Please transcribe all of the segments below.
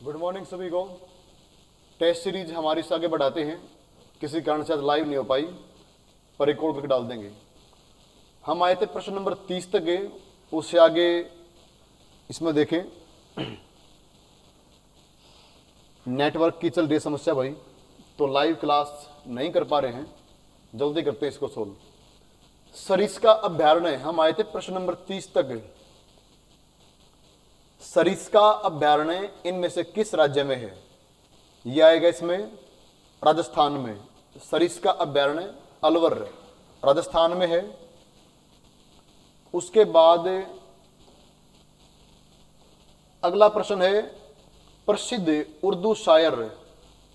Good morning सभी को। Test series हमारी से आगे बढ़ाते हैं। किसी कारण से आज लाइव नहीं हो पाई, पर रिकॉर्ड करके डाल देंगे। हम आए थे प्रश्न नंबर 30 तक गए, उससे आगे इसमें देखें नेटवर्क की चल रही समस्या भाई, तो लाइव क्लास नहीं कर पा रहे हैं, जल्दी करते हैं इसको सोल्व। सरिस्का अभ्यारण्य, हम आए थे प्रश्न नंबर 30 तक। सरिस्का अभ्यारण्य इनमें से किस राज्य में है? यह आएगा इसमें राजस्थान में। सरिस्का अभ्यारण्य अलवर राजस्थान में है। उसके बाद अगला प्रश्न है, प्रसिद्ध उर्दू शायर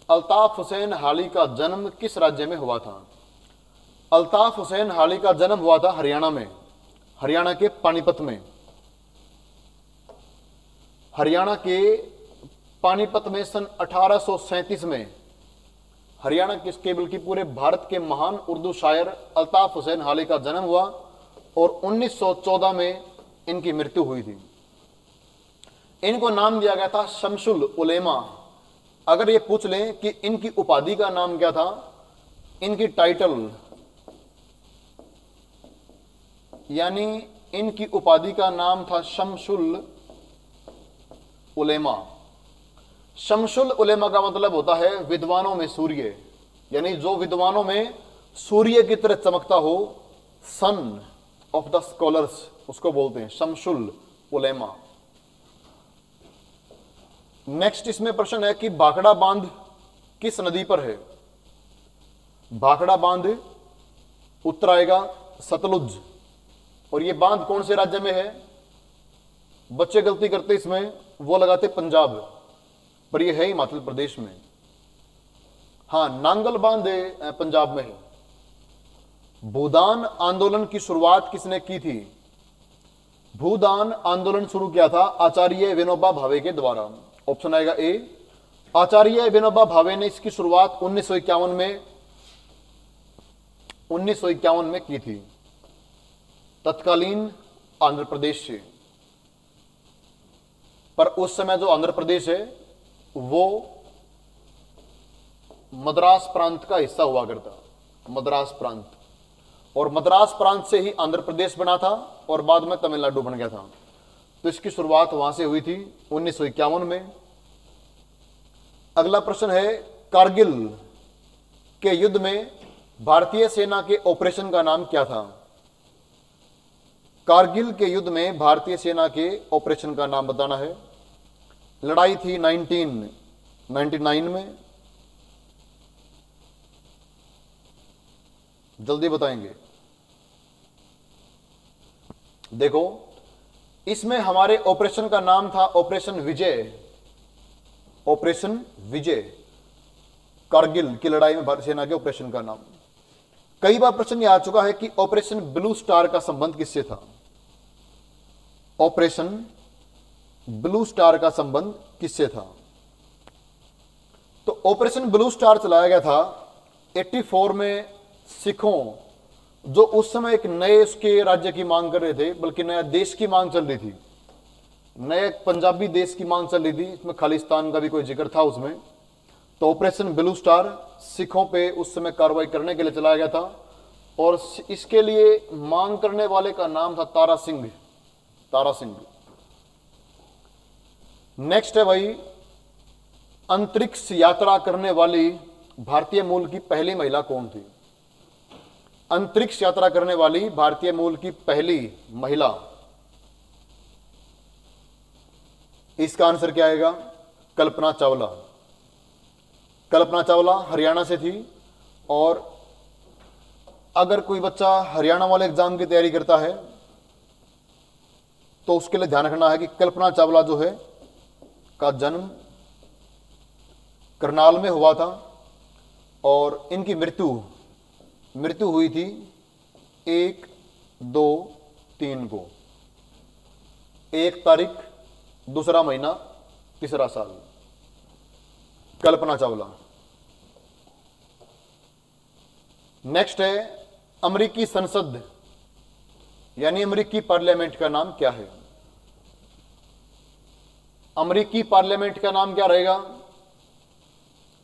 अल्ताफ हुसैन हाली का जन्म किस राज्य में हुआ था? अल्ताफ हुसैन हाली का जन्म हुआ था हरियाणा में, हरियाणा के पानीपत में। हरियाणा के पानीपत में सन 1837 में हरियाणा के केवल की पूरे भारत के महान उर्दू शायर अल्ताफ हुसैन हाली का जन्म हुआ और 1914 में इनकी मृत्यु हुई थी। इनको नाम दिया गया था शमसुल उलेमा। अगर ये पूछ लें कि इनकी उपाधि का नाम क्या था, इनकी टाइटल यानी इनकी उपाधि का नाम था शमसुल उलेमा। शमसुल उलेमा का मतलब होता है विद्वानों में सूर्य, यानी जो विद्वानों में सूर्य की तरह चमकता हो, सन ऑफ द स्कॉलर्स, उसको बोलते हैं शमसुल उलेमा। नेक्स्ट इसमें प्रश्न है कि भाखड़ा बांध किस नदी पर है? भाखड़ा बांध उत्तर आएगा सतलुज। और यह बांध कौन से राज्य में है? बच्चे गलती करते इसमें, वो लगाते पंजाब, पर यह है हिमाचल प्रदेश में। हां, नांगल बांध पंजाब में है। भूदान आंदोलन की शुरुआत किसने की थी? भूदान आंदोलन शुरू किया था आचार्य विनोबा भावे के द्वारा। ऑप्शन आएगा ए। आचार्य विनोबा भावे ने इसकी शुरुआत 1951 में की थी, तत्कालीन आंध्र प्रदेश से। पर उस समय जो आंध्र प्रदेश है वो मद्रास प्रांत का हिस्सा हुआ करता, मद्रास प्रांत। और मद्रास प्रांत से ही आंध्र प्रदेश बना था और बाद में तमिलनाडु बन गया था। तो इसकी शुरुआत वहां से हुई थी 1951 में। अगला प्रश्न है, कारगिल के युद्ध में भारतीय सेना के ऑपरेशन का नाम क्या था? कारगिल के युद्ध में भारतीय सेना के ऑपरेशन का नाम बताना है। लड़ाई थी 1999 में। जल्दी बताएंगे। देखो, इसमें हमारे ऑपरेशन का नाम था ऑपरेशन विजय। ऑपरेशन विजय, कारगिल की लड़ाई में भारतीय सेना के ऑपरेशन का नाम। कई बार प्रश्न यह आ चुका है कि ऑपरेशन ब्लू स्टार का संबंध किससे था? ऑपरेशन ब्लू स्टार का संबंध किससे था? तो ऑपरेशन ब्लू स्टार चलाया गया था 84 में सिखों, जो उस समय एक नए उसके राज्य की मांग कर रहे थे, बल्कि नया देश की मांग चल रही थी, नए पंजाबी देश की मांग चल रही थी। इसमें खालिस्तान का भी कोई जिक्र था उसमें। तो ऑपरेशन ब्लू स्टार सिखों पे उस समय कार्रवाई करने के लिए चलाया गया था और इसके लिए मांग करने वाले का नाम था तारा सिंह। तारा सिंह। नेक्स्ट है भाई, अंतरिक्ष यात्रा करने वाली भारतीय मूल की पहली महिला कौन थी? अंतरिक्ष यात्रा करने वाली भारतीय मूल की पहली महिला, इसका आंसर क्या आएगा? कल्पना चावला। कल्पना चावला हरियाणा से थी। और अगर कोई बच्चा हरियाणा वाले एग्जाम की तैयारी करता है तो उसके लिए ध्यान रखना है कि कल्पना चावला जो है का जन्म करनाल में हुआ था और इनकी मृत्यु हुई थी 1-2-3 को, 1 तारीख, दूसरा महीना, तीसरा साल। कल्पना चावला। नेक्स्ट है, अमेरिकी संसद यानी अमेरिकी पार्लियामेंट का नाम क्या है? अमेरिकी पार्लियामेंट का नाम क्या रहेगा?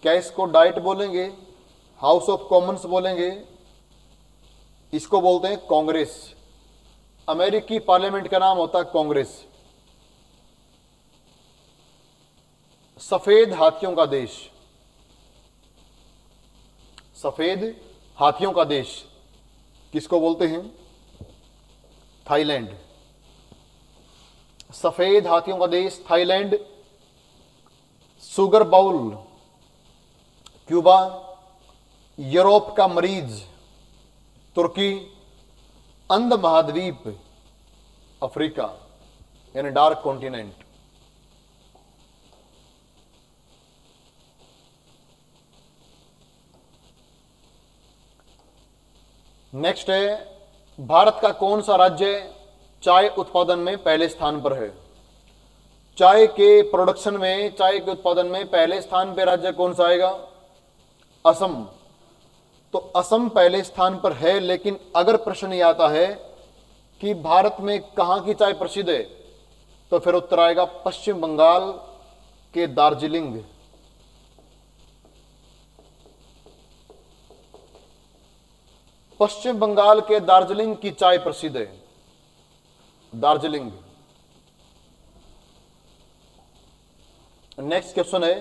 क्या इसको डाइट बोलेंगे, हाउस ऑफ कॉमन्स बोलेंगे? इसको बोलते हैं कांग्रेस। अमेरिकी पार्लियामेंट का नाम होता है कांग्रेस। सफेद हाथियों का देश, सफेद हाथियों का देश किसको बोलते हैं? थाईलैंड। सफेद हाथियों का देश Thailand. Sugar bowl Cuba. Europe का मरीज तुर्की। अंध महाद्वीप अफ्रीका, यानी डार्क कॉन्टिनेंट। नेक्स्ट है, भारत का कौन सा राज्य चाय उत्पादन में पहले स्थान पर है? चाय के प्रोडक्शन में, चाय के उत्पादन में पहले स्थान पर राज्य कौन सा आएगा? असम। तो असम पहले स्थान पर है, लेकिन अगर प्रश्न ये आता है कि भारत में कहां की चाय प्रसिद्ध है, तो फिर उत्तर आएगा पश्चिम बंगाल के दार्जिलिंग। पश्चिम बंगाल के दार्जिलिंग की चाय प्रसिद्ध है, दार्जिलिंग। नेक्स्ट क्वेश्चन है,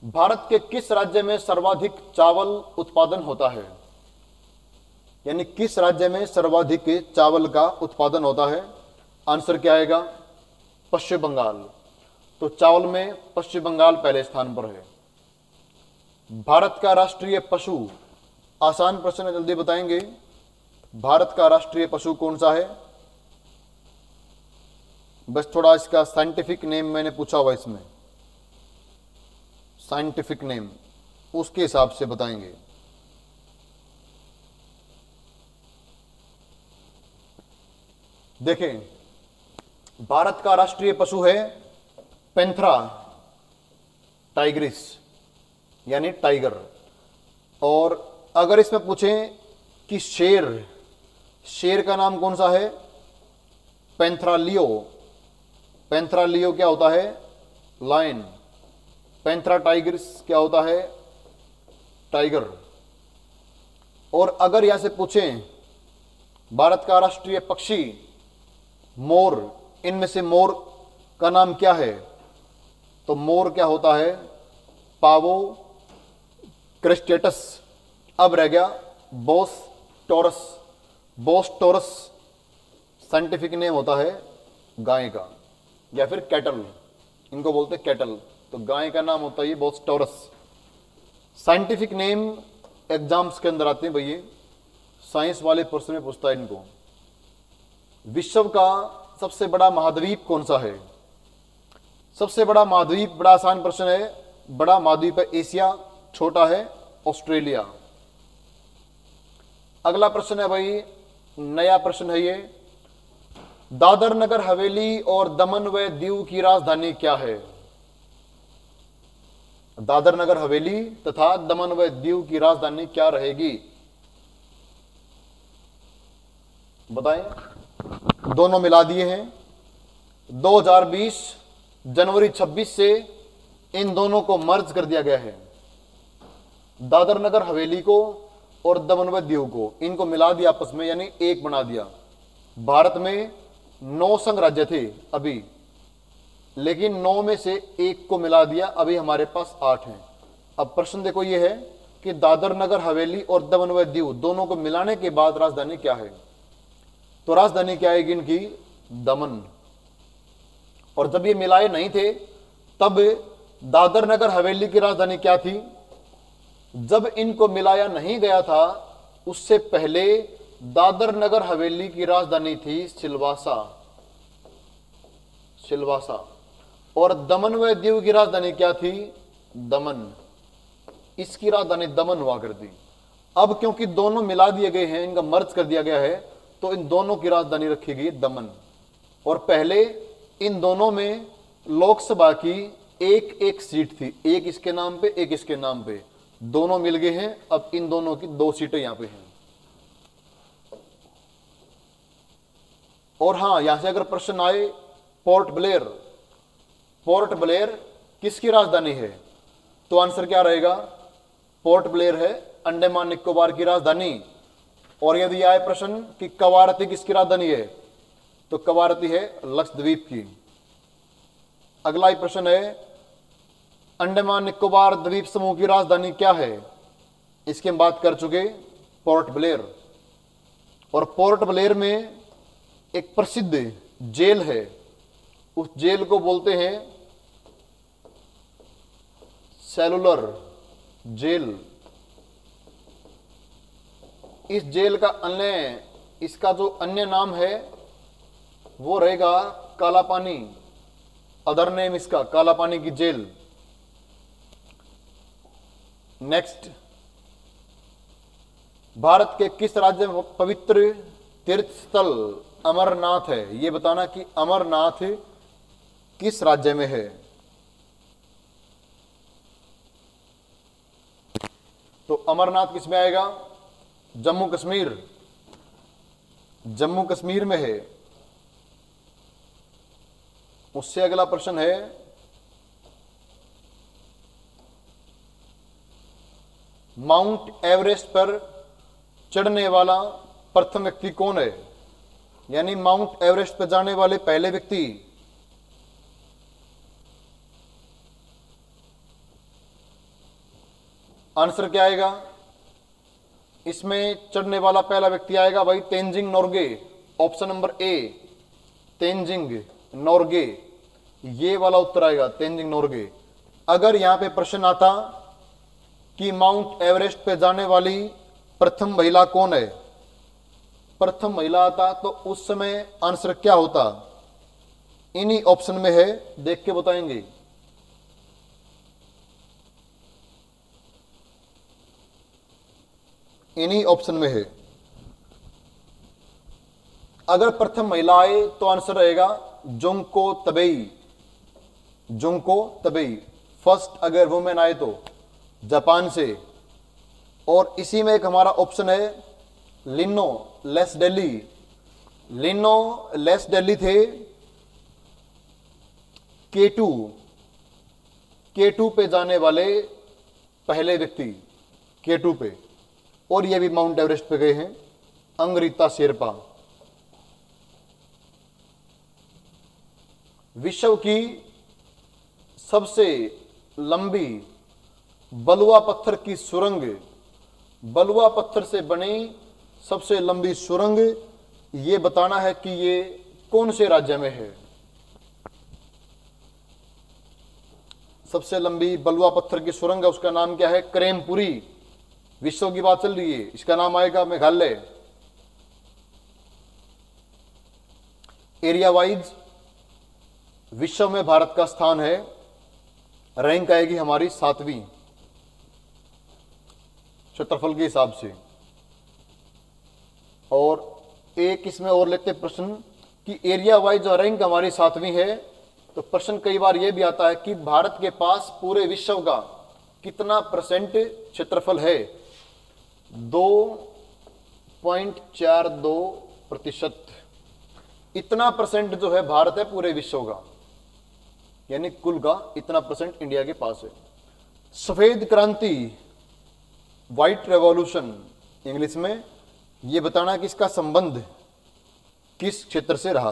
भारत के किस राज्य में सर्वाधिक चावल उत्पादन होता है? यानी किस राज्य में सर्वाधिक चावल का उत्पादन होता है? आंसर क्या आएगा? पश्चिम बंगाल। तो चावल में पश्चिम बंगाल पहले स्थान पर है। भारत का राष्ट्रीय पशु, आसान प्रश्न है, जल्दी बताएंगे। भारत का राष्ट्रीय पशु कौन सा है? बस थोड़ा इसका साइंटिफिक नेम मैंने पूछा हुआ, इसमें साइंटिफिक नेम उसके हिसाब से बताएंगे। देखें, भारत का राष्ट्रीय पशु है पैंथरा टाइग्रिस, यानी टाइगर। और अगर इसमें पूछें कि शेर, शेर का नाम कौन सा है? पैंथरालियो। पैंथरालियो क्या होता है? लायन। पैंथरा टाइग्रिस क्या होता है? टाइगर। और अगर यहां से पूछें भारत का राष्ट्रीय पक्षी मोर, इनमें से मोर का नाम क्या है? तो मोर क्या होता है? पावो क्रिस्टेटस। अब रह गया Bos taurus. Bos taurus scientific name होता है गाय का, या फिर कैटल, इनको बोलते कैटल। तो गाय का नाम होता है Bos taurus. Scientific name exams के अंदर आते हैं भैया, साइंस वाले प्रश्न में पूछता है इनको। विश्व का सबसे बड़ा महाद्वीप कौन सा है? सबसे बड़ा महाद्वीप, बड़ा आसान प्रश्न है। बड़ा महाद्वीप है एशिया, छोटा है ऑस्ट्रेलिया। अगला प्रश्न है भाई, नया प्रश्न है ये, दादर नगर हवेली और दमन व दीव की राजधानी क्या है? दादर नगर हवेली तथा दमन व दीव की राजधानी क्या रहेगी? बताएं। दोनों मिला दिए हैं। 2020 जनवरी 26 से इन दोनों को मर्ज कर दिया गया है। दादर नगर हवेली को और दमन व दीव को, इनको मिला दिया आपस में, यानी एक बना दिया। भारत में 9 संघ राज्य थे अभी, लेकिन 9 में से एक को मिला दिया, अभी हमारे पास 8 हैं। अब प्रश्न देखो ये है कि दादर नगर हवेली और दमन व दीव दोनों को मिलाने के बाद राजधानी क्या है? तो राजधानी क्या आएगी इनकी? दमन। और जब ये मिलाए नहीं थे तब दादर नगर हवेली की राजधानी क्या थी? जब इनको मिलाया नहीं गया था उससे पहले दादर नगर हवेली की राजधानी थी सिलवासा, सिलवासा। और दमन व दीव की राजधानी क्या थी? दमन। इसकी राजधानी दमन हुआ करती। अब क्योंकि दोनों मिला दिए गए हैं, इनका मर्ज कर दिया गया है, तो इन दोनों की राजधानी रखी गई दमन। और पहले इन दोनों में लोकसभा की एक एक सीट थी, एक इसके नाम पे, एक इसके नाम पे, दोनों मिल गए हैं। अब इन दोनों की 2 सीटें यहां पे हैं। और हां, यहां से अगर प्रश्न आए पोर्ट ब्लेयर। पोर्ट ब्लेयर किसकी राजधानी है? तो आंसर क्या रहेगा? पोर्ट ब्लेयर है अंडमान निकोबार की राजधानी। और यदि आए प्रश्न कि कवारती किसकी राजधानी है, तो कवारती है लक्षद्वीप की। अगला ही प्रश्न है, अंडमान निकोबार द्वीप समूह की राजधानी क्या है? इसकी हम बात कर चुके, पोर्ट ब्लेयर। और पोर्ट ब्लेयर में एक प्रसिद्ध जेल है, उस जेल को बोलते हैं सेलुलर जेल। इस जेल का इसका जो अन्य नाम है वो रहेगा काला पानी। अदर नेम इसका काला पानी की जेल। नेक्स्ट, भारत के किस राज्य में पवित्र तीर्थ स्थल अमरनाथ है? यह बताना कि अमरनाथ किस राज्य में है। तो अमरनाथ किस में आएगा? जम्मू कश्मीर। जम्मू कश्मीर में है। उससे अगला प्रश्न है, माउंट एवरेस्ट पर चढ़ने वाला प्रथम व्यक्ति कौन है? यानी माउंट एवरेस्ट पर जाने वाले पहले व्यक्ति। आंसर क्या आएगा? इसमें चढ़ने वाला पहला व्यक्ति आएगा भाई Tenzing Norgay. Option number A, Tenzing Norgay, ये वाला उत्तर आएगा, तेंजिंग नोर्गे। अगर यहां पे प्रश्न आता कि माउंट एवरेस्ट पे जाने वाली प्रथम महिला कौन है, प्रथम महिला आता, तो उस समय आंसर क्या होता? इन्हीं ऑप्शन में है, देख के बताएंगे। इन्हीं ऑप्शन में है। अगर प्रथम महिला आए तो आंसर रहेगा जुंको तबेई। जुंको तबेई फर्स्ट अगर वुमेन आए तो जापान से। और इसी में एक हमारा ऑप्शन है लिनो लेस्डेली। लिनो लेस्डेली थे केटू पे जाने वाले पहले व्यक्ति, केटू पे। और ये भी माउंट एवरेस्ट पे गए हैं, अंगरीता शेरपा। विश्व की सबसे लंबी बलुआ पत्थर की सुरंग, बलुआ पत्थर से बनी सबसे लंबी सुरंग, ये बताना है कि ये कौन से राज्य में है। सबसे लंबी बलुआ पत्थर की सुरंग है, उसका नाम क्या है? करेमपुरी। विश्व की बात चल रही है, इसका नाम आएगा मेघालय। एरिया वाइज विश्व में भारत का स्थान है, रैंक आएगी हमारी 7वीं क्षेत्रफल के हिसाब से। और एक इसमें और लेते प्रश्न कि एरिया वाइज रैंक हमारी 7वीं है, तो प्रश्न कई बार यह भी आता है कि भारत के पास पूरे विश्व का कितना % क्षेत्रफल है? 2.42%। इतना % जो है भारत है पूरे विश्व का, यानी कुल का इतना % इंडिया के पास है। सफेद क्रांति, व्हाइट रेवोल्यूशन इंग्लिश में, यह बताना कि इसका संबंध किस क्षेत्र से रहा।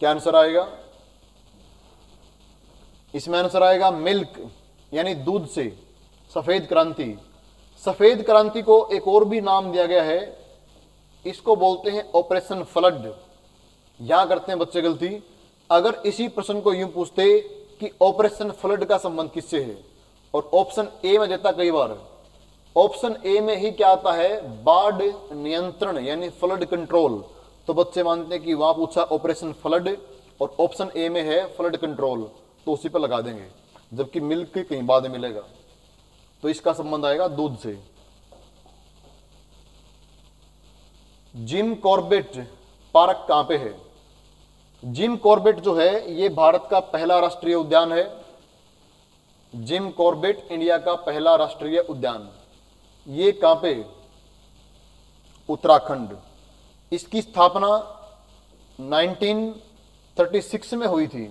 क्या आंसर आएगा? इसमें आंसर आएगा मिल्क, यानी दूध से। सफेद क्रांति, सफेद क्रांति को एक और भी नाम दिया गया है, इसको बोलते हैं ऑपरेशन फ्लड। यहां करते हैं बच्चे गलती, अगर इसी प्रश्न को यूं पूछते कि ऑपरेशन फ्लड का संबंध किससे है, और ऑप्शन ए में देता कई बार, ऑप्शन ए में ही क्या आता है? बाढ़ नियंत्रण, यानी फ्लड कंट्रोल। तो बच्चे मानते हैं कि वहां पूछा ऑपरेशन फ्लड और ऑप्शन ए में है फ्लड कंट्रोल, तो उसी पर लगा देंगे, जबकि मिल्क कहीं बाद में मिलेगा। तो इसका संबंध आएगा दूध से। जिम कॉर्बेट पार्क कहां पे है? जिम कॉर्बेट जो है ये भारत का पहला राष्ट्रीय उद्यान है। जिम कॉर्बेट इंडिया का पहला राष्ट्रीय उद्यान, ये कहां पे? उत्तराखंड। इसकी स्थापना 1936 में हुई थी,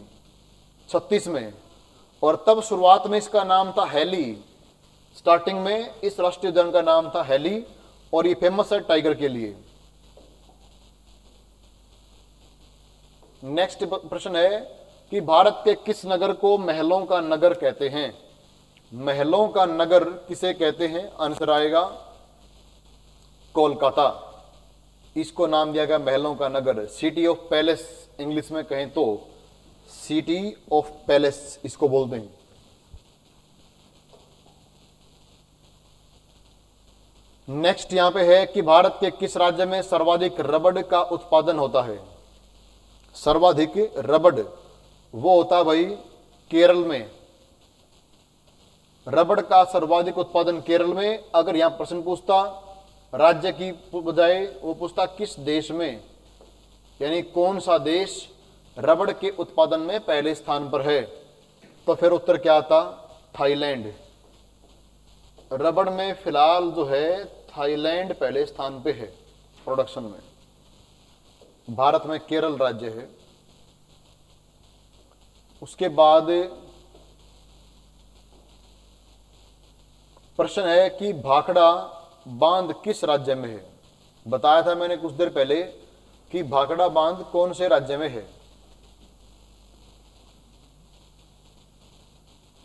36 में, और तब शुरुआत में इसका नाम था हैली। स्टार्टिंग में इस राष्ट्रीय उद्यान का नाम था हैली, और ये फेमस है टाइगर के लिए। नेक्स्ट प्रश्न है कि भारत के किस नगर को महलों का नगर कहते हैं? महलों का नगर किसे कहते हैं? आंसर आएगा कोलकाता। इसको नाम दिया गया महलों का नगर, सिटी ऑफ पैलेस, इंग्लिश में कहें तो सिटी ऑफ पैलेस इसको बोलते हैं। नेक्स्ट यहां पे है कि भारत के किस राज्य में सर्वाधिक रबड़ का उत्पादन होता है? सर्वाधिक रबड़ वो होता है भाई केरल में। रबड़ का सर्वाधिक उत्पादन केरल में। अगर यहां प्रश्न पूछता राज्य की बजाय वो पूछता किस देश में, यानी कौन सा देश रबड़ के उत्पादन में पहले स्थान पर है, तो फिर उत्तर क्या आता? थाईलैंड। रबड़ में फिलहाल जो है थाईलैंड पहले स्थान पे है प्रोडक्शन में। भारत में केरल राज्य है। उसके बाद प्रश्न है कि भाखड़ा बांध किस राज्य में है? बताया था मैंने कुछ देर पहले कि भाखड़ा बांध कौन से राज्य में है।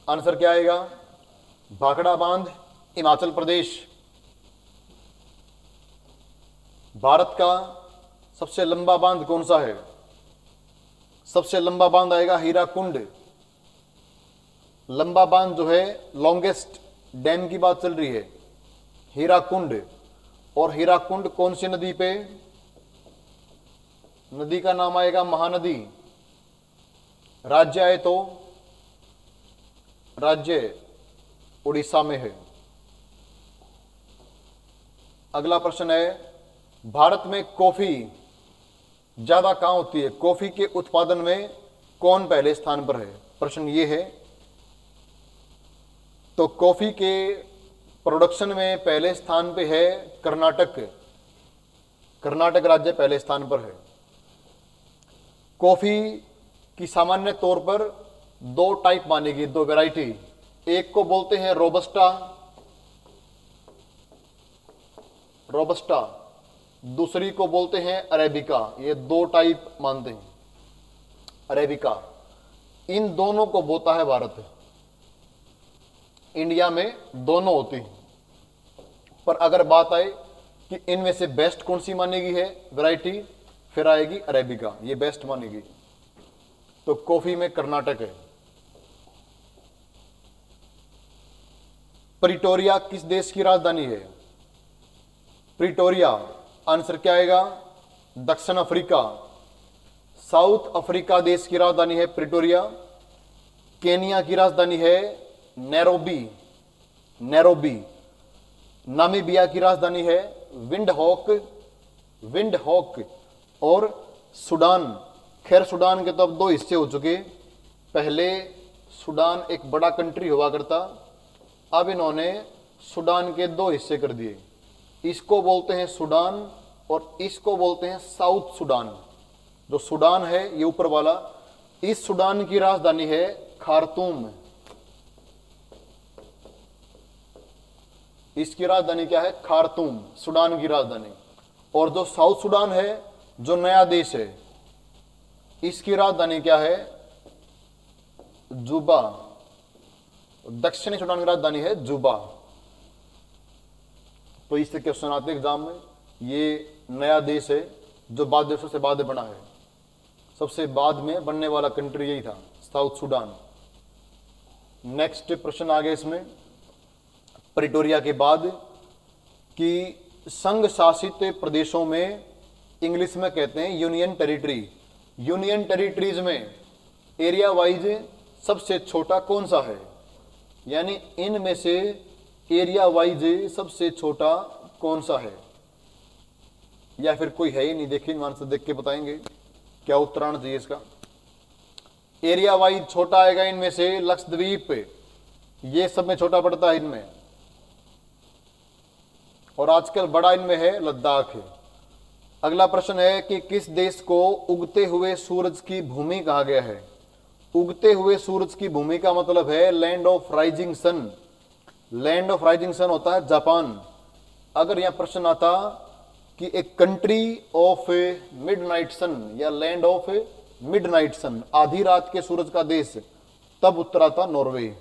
आंसर क्या आएगा? भाखड़ा बांध हिमाचल प्रदेश। भारत का सबसे लंबा बांध कौन सा है? सबसे लंबा बांध आएगा हीराकुंड। लंबा बांध जो है, लॉन्गेस्ट डैम की बात चल रही है, हीराकुंड। और हीराकुंड कौन सी नदी पे? नदी का नाम आएगा महानदी। राज्य आए तो राज्य उड़ीसा में है। अगला प्रश्न है भारत में कॉफी ज्यादा कहां होती है? कॉफी के उत्पादन में कौन पहले स्थान पर है? प्रश्न ये है। तो कॉफी के प्रोडक्शन में पहले स्थान पे है कर्नाटक। कर्नाटक राज्य पहले स्थान पर है। कॉफी की सामान्य तौर पर दो टाइप मानेगी, दो वैरायटी। एक को बोलते हैं रोबस्टा, रोबस्टा। दूसरी को बोलते हैं अरेबिका। ये दो टाइप मानते हैं, अरेबिका। इन दोनों को बोता है भारत। इंडिया में दोनों होती हैं। पर अगर बात आए कि इनमें से बेस्ट कौन सी मानेगी है वैरायटी, फिर आएगी अरेबिका, ये बेस्ट मानेगी। तो कॉफी में कर्नाटक है। प्रिटोरिया किस देश की राजधानी है? प्रिटोरिया, आंसर क्या आएगा? दक्षिण अफ्रीका। साउथ अफ्रीका देश की राजधानी है प्रिटोरिया। केनिया की राजधानी है नैरोबी, नैरोबी। नामीबिया की राजधानी है विंडहॉक, विंडहॉक। और सूडान, खैर सूडान के तो अब दो हिस्से हो चुके। पहले सूडान एक बड़ा कंट्री हुआ करता, अब इन्होंने सूडान के दो हिस्से कर दिए। इसको बोलते हैं सूडान और इसको बोलते हैं साउथ सूडान। जो सूडान है ये ऊपर वाला, इस सूडान की राजधानी है खार्तूम। इसकी राजधानी क्या है? खार्तूम, सूडान की राजधानी। और जो साउथ सूडान है, जो नया देश है, इसकी राजधानी क्या है? जुबा। दक्षिणी सूडान की राजधानी है जुबा। तो इससे क्वेश्चन आते एग्जाम में। ये नया देश है जो बाद देशों से बाद बना है। सबसे बाद में बनने वाला कंट्री यही था, साउथ सूडान। नेक्स्ट प्रश्न आ गया इसमें प्रिटोरिया के बाद कि संघ शासित प्रदेशों में इंग्लिश में कहते हैं यूनियन टेरिटरी। यूनियन टेरिटरीज में एरिया वाइज सबसे छोटा कौन सा है? यानी इनमें से एरिया वाइज सबसे छोटा कौन सा है? या फिर कोई है ही नहीं? देखिए आंसर देख के बताएंगे क्या उत्तर आना चाहिए इसका। एरिया वाइज छोटा आएगा इनमें से लक्षद्वीप, ये सब में छोटा पड़ता है इनमें। और आजकल बड़ा इनमें है लद्दाख है। अगला प्रश्न है कि किस देश को उगते हुए सूरज की भूमि कहा गया है? उगते हुए सूरज की भूमि का मतलब है land of rising sun. Land of rising sun होता है जापान। अगर यहां प्रश्न आता कि एक कंट्री ऑफ मिडनाइट सन या लैंड ऑफ मिडनाइट सन, आधी रात के सूरज का देश, तब उत्तर आता नॉर्वे।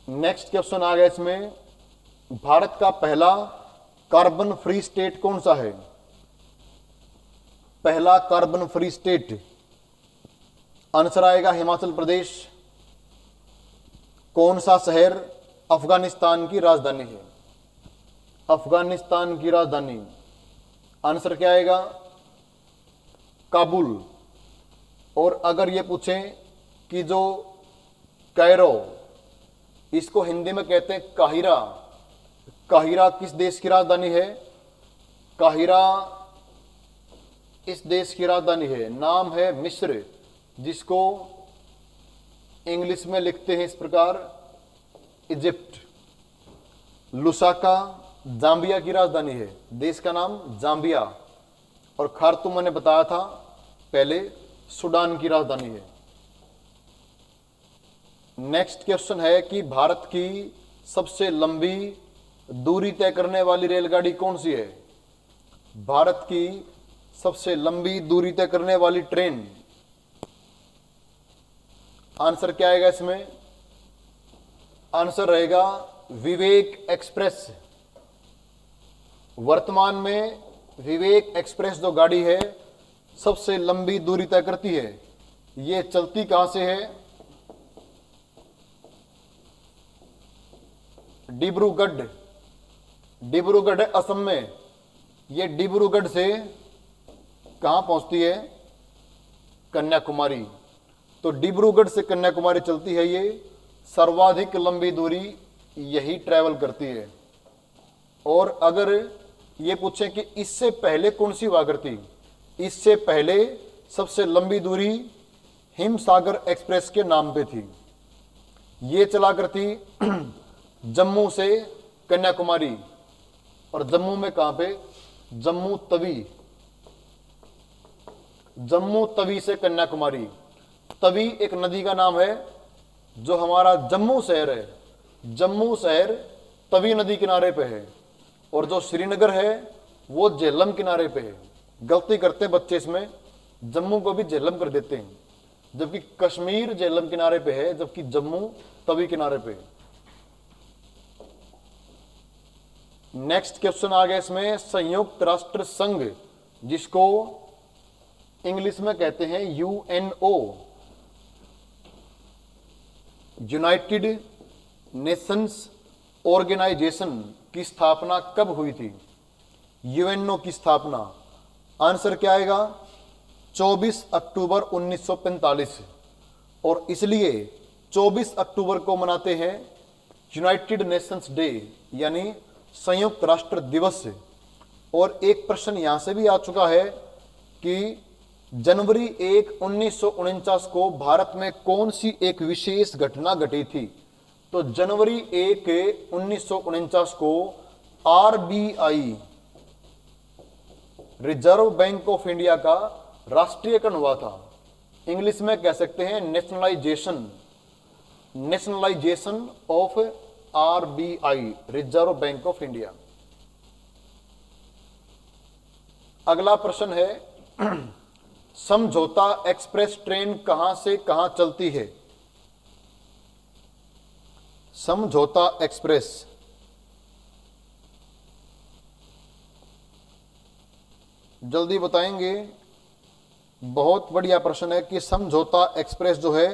नेक्स्ट क्वेश्चन आ गया इसमें, भारत का पहला कार्बन फ्री स्टेट कौन सा है? पहला कार्बन फ्री स्टेट, आंसर आएगा हिमाचल प्रदेश। कौन सा शहर अफगानिस्तान की राजधानी है? अफगानिस्तान की राजधानी, आंसर क्या आएगा? काबुल। और अगर ये पूछें कि जो कायरो, इसको हिंदी में कहते हैं काहिरा, काहिरा किस देश की राजधानी है? काहिरा इस देश की राजधानी है, नाम है मिस्र, जिसको इंग्लिश में लिखते हैं इस प्रकार इजिप्ट। लुसाका जाम्बिया की राजधानी है, देश का नाम जाम्बिया। और खार्तूम मैंने बताया था पहले, सूडान की राजधानी है। नेक्स्ट क्वेश्चन है कि भारत की सबसे लंबी दूरी तय करने वाली रेलगाड़ी कौन सी है? भारत की सबसे लंबी दूरी तय करने वाली ट्रेन, आंसर क्या आएगा इसमें? आंसर रहेगा विवेक एक्सप्रेस। वर्तमान में विवेक एक्सप्रेस जो गाड़ी है सबसे लंबी दूरी तय करती है। ये चलती कहां से है? डिब्रूगढ़, डिब्रूगढ़ है असम में। ये डिब्रूगढ़ से कहां पहुंचती है? कन्याकुमारी। तो डिब्रूगढ़ से कन्याकुमारी चलती है, ये सर्वाधिक लंबी दूरी यही ट्रैवल करती है। और अगर ये पूछें कि इससे पहले कौन सी हुआ करती, इससे पहले सबसे लंबी दूरी हिमसागर एक्सप्रेस के नाम पे थी। ये चला करती जम्मू से कन्याकुमारी। और जम्मू में कहां पे? जम्मू तवी, जम्मू तवी से कन्याकुमारी। तवी एक नदी का नाम है। जो हमारा जम्मू शहर है, जम्मू शहर तवी नदी किनारे पे है। और जो श्रीनगर है वो झेलम किनारे पे है। गलती करते हैं बच्चे इसमें, जम्मू को भी झेलम कर देते हैं, जबकि कश्मीर झेलम किनारे पे है, जबकि जम्मू तवी किनारे पे है। नेक्स्ट क्वेश्चन आ गया इसमें, संयुक्त राष्ट्र संघ, जिसको इंग्लिश में कहते हैं यूएनओ, यूनाइटेड नेशंस ऑर्गेनाइजेशन की स्थापना कब हुई थी? यूएनओ की स्थापना, आंसर क्या आएगा? 24 अक्टूबर 1945। और इसलिए 24 अक्टूबर को मनाते हैं यूनाइटेड नेशंस डे, यानी संयुक्त राष्ट्र दिवस। और एक प्रश्न यहां से भी आ चुका है कि जनवरी 1, 1949 को भारत में कौन सी एक विशेष घटना घटी थी? तो जनवरी 1, 1949 को RBI, reserve bank of India का राष्ट्रीयकरण हुआ था। इंग्लिश में कह सकते हैं nationalisation, nationalisation of RBI, reserve bank of India. अगला प्रश्न है, समझौता एक्सप्रेस ट्रेन कहां से कहां चलती है? समझौता एक्सप्रेस, जल्दी बताएंगे। बहुत बढ़िया प्रश्न है कि समझौता एक्सप्रेस जो है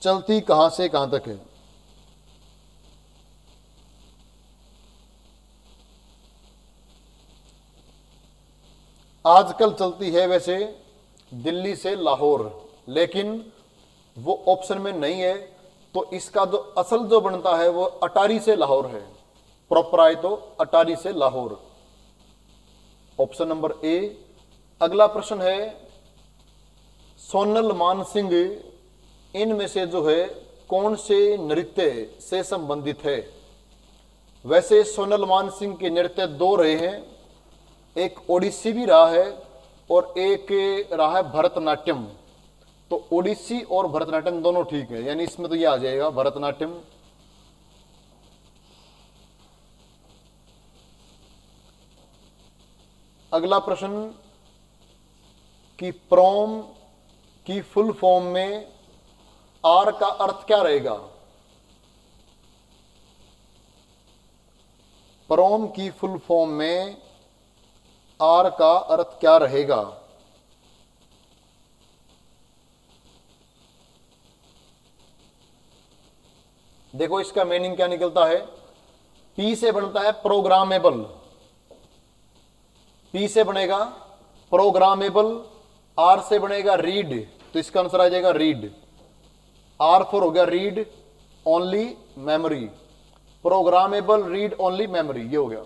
चलती कहां से कहां तक है? आजकल चलती है वैसे दिल्ली से लाहौर, लेकिन वो ऑप्शन में नहीं है। तो इसका जो असल जो बनता है वो अटारी से लाहौर है। प्रॉपर आए तो अटारी से लाहौर, ऑप्शन नंबर ए। अगला प्रश्न है, सोनल मानसिंह इनमें से जो है कौन से नृत्य से संबंधित है? वैसे सोनल मान सिंह के नृत्य दो रहे हैं, एक ओडिसी भी रहा है और एक रहा है भरतनाट्यम। तो ओडिसी और भरतनाट्यम दोनों ठीक है, यानी इसमें तो ये आ जाएगा भरतनाट्यम। अगला प्रश्न कि प्रोम की फुल फॉर्म में आर का अर्थ क्या रहेगा? प्रोम की फुल फॉर्म में आर का अर्थ क्या रहेगा? देखो इसका मीनिंग क्या निकलता है। पी से बनता है प्रोग्रामेबल, पी से बनेगा प्रोग्रामेबल, आर से बनेगा रीड, तो इसका आंसर आ जाएगा रीड। आर फॉर हो गया read only memory, programmable read only memory, ये हो गया।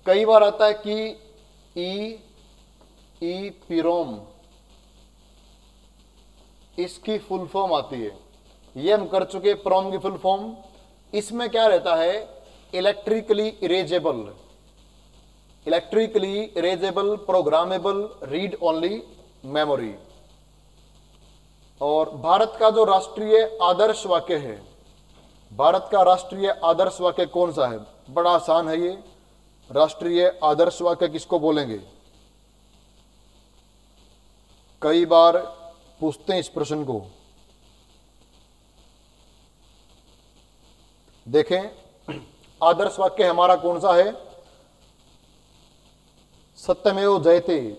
कई बार आता है कि ई पीरोम, इसकी फुल फॉर्म आती है, ये हम कर चुके प्रोम की फुल फॉर्म। इसमें क्या रहता है? Electrically erasable, electrically erasable programmable read only memory. और भारत का जो राष्ट्रीय आदर्श वाक्य है, भारत का राष्ट्रीय आदर्श वाक्य कौन सा है? बड़ा आसान है ये। राष्ट्रीय आदर्श वाक्य किसको बोलेंगे? कई बार पूछते हैं इस प्रश्न को। देखें आदर्श वाक्य हमारा कौन सा है? सत्यमेव जयते,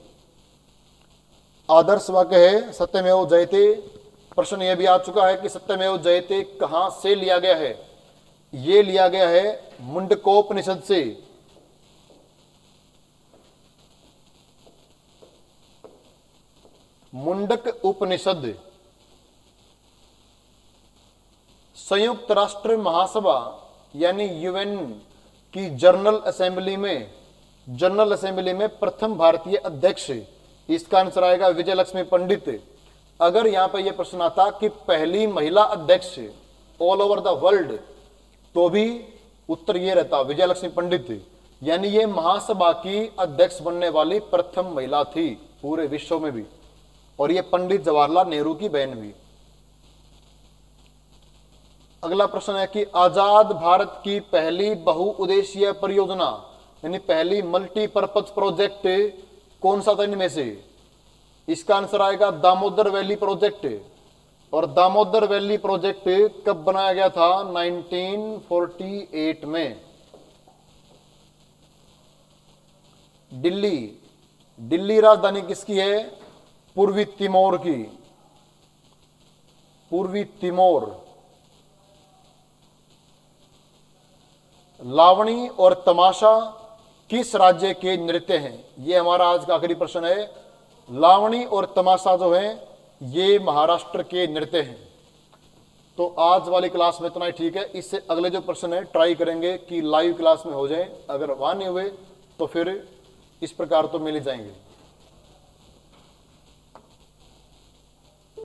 आदर्श वाक्य है सत्यमेव जयते। प्रश्न यह भी आ चुका है कि सत्यमेव जयते कहां से लिया गया है? यह लिया गया है मुंडकोपनिषद से। मुंडक उपनिषद संयुक्त राष्ट्र महासभा यानी यूएन की जनरल असेंबली में प्रथम भारतीय अध्यक्ष, इसका आंसर आएगा विजय लक्ष्मी पंडित। अगर यहां पर यह प्रश्न आता कि पहली महिला अध्यक्ष ऑल ओवर द वर्ल्ड, तो भी उत्तर यह रहता विजय लक्ष्मी पंडित, यानी ये महासभा की अध्यक्ष बनने वाली प्रथम महिला थी पूरे विश्व में भी, और ये पंडित जवाहरलाल नेहरू की बहन भी। अगला प्रश्न है कि आजाद भारत की पहली बहुउद्देशीय परियोजना यानी पहली मल्टीपर्पज प्रोजेक्ट कौन सा था इनमें से? इसका आंसर आएगा दामोदर वैली प्रोजेक्ट। और दामोदर वैली प्रोजेक्ट कब बनाया गया था? 1948 में। दिल्ली राजधानी किसकी है? पूर्वी तिमोर की, पूर्वी तिमोर। लावणी और तमाशा किस राज्य के नृत्य हैं? ये हमारा आज का आखिरी प्रश्न है। लावणी और तमाशा जो है ये महाराष्ट्र के नृत्य हैं। तो आज वाली क्लास में इतना ही ठीक है। इससे अगले जो प्रश्न है ट्राई करेंगे कि लाइव क्लास में हो जाए, अगर वहां नहीं हुए तो फिर इस प्रकार तो मिल ही जाएंगे।